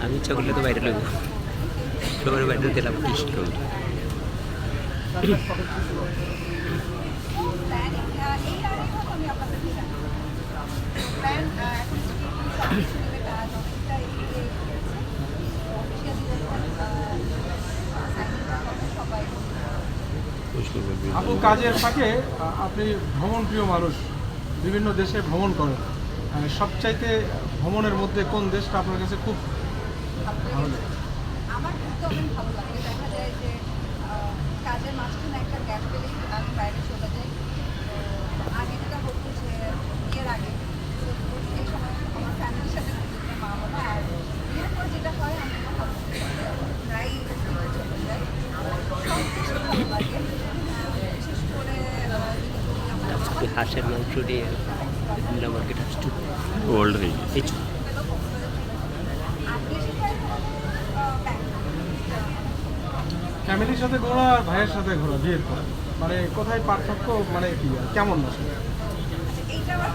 আমি ইচ্ছা করলে তো বাইরে লইব, সবার বাইরে দিলাম টেস্ট করব। আপু, কাজের ফাঁকে আপনি ভ্রমণ প্রিয় মানুষ, বিভিন্ন দেশে ভ্রমণ করেন। সবচাইতে ভ্রমণের মধ্যে কোন দেশটা আপনার কাছে খুব ভালো লাগে? আমার ঘুরতে অনেক ভালো লাগে। দেখা যায় যে কাজের মাঝখানে একটা গ্যাপ পেলেই আমি বাইরে চলে যাই। তো আগে যেটা হতো যে বিয়ের আগে এই সময় আমার ফ্যামিলির সাথে ঘুরতে মা বাবা, আর বিয়ের পর যেটা হয় আমি আমার প্রায় চলে যাই। সব কিছু ভালো লাগে, বিশেষ করে হাঁসের মাংস দিয়ে নীলা মার্কেট আসছে ওল্ড হয়ে গেছে। ফ্যামিলির সাথে ঘোরা আর ভাইয়ের সাথে ঘোরা বিয়ের পর, মানে কোথায় পার্থক্য, মানে কি কেমন আসলে? এইটা আমার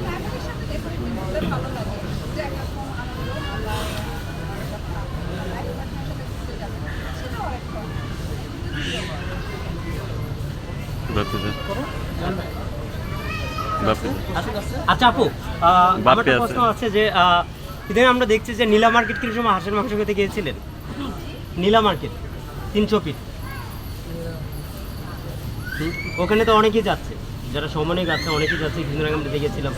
ফ্যামিলির সাথে ডেফিনেটলি ঘুরতে ভালো লাগে, যে একরকম আনন্দ। লাইফ পার্টনারের সাথে ঘুরতে যাবে সেটাও আরেকটা। আচ্ছা আপু, আমার একটা প্রশ্ন আছে যে ইদানিং আমরা দেখছি যে নীলা মার্কেট কিছু সময় হাঁসের মাংস খেতে গিয়েছিলেন। নীলা মার্কেট 300 ফিট, ওখানে তো অনেকেই যাচ্ছে, যারা সমানে যাচ্ছে অনেকেই যাচ্ছে, কিছুদিন আগে আমরা দেখেছিলাম।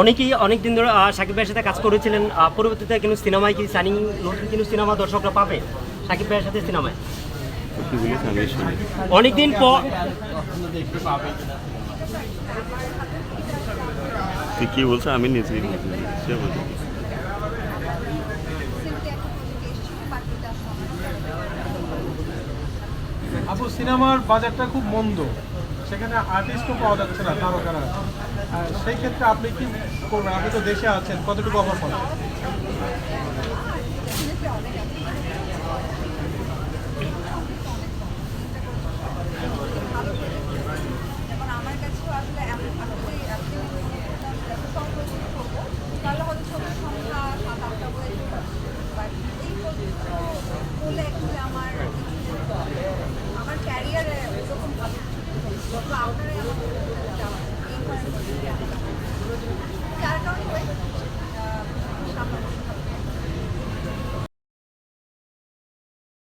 অনেকেই অনেক দিন ধরে সাকিব ভাইয়ের সাথে কাজ করেছিলেন, পরবর্তীতে কিন্তু সিনেমায় কি সানি নতুন কিন্তু সিনেমা দর্শকরা পাবে সাকিব ভাইয়ের সাথে সিনেমায় অনেকদিন পর? কি বলছে আমি নিজেই সে বলছি। আপু, সিনেমার বাজারটা খুব মন্দ, সেখানে আর্টিস্টও পাওয়া যাচ্ছে না, তারকারা। সেই ক্ষেত্রে আপনি কি করবেন? আপনি তো দেশে আছেন, কতটুকু অফার পাবেন? যেমন আমার কাছেও আসলে তাহলে হয়তো ছবির সংখ্যা 7-8টা বলে বাট এই পর্যন্ত বলে অ্যাকচুয়ালি আমার ক্যারিয়ারে এরকম ভালো আপনারাই আমার এই ধরনের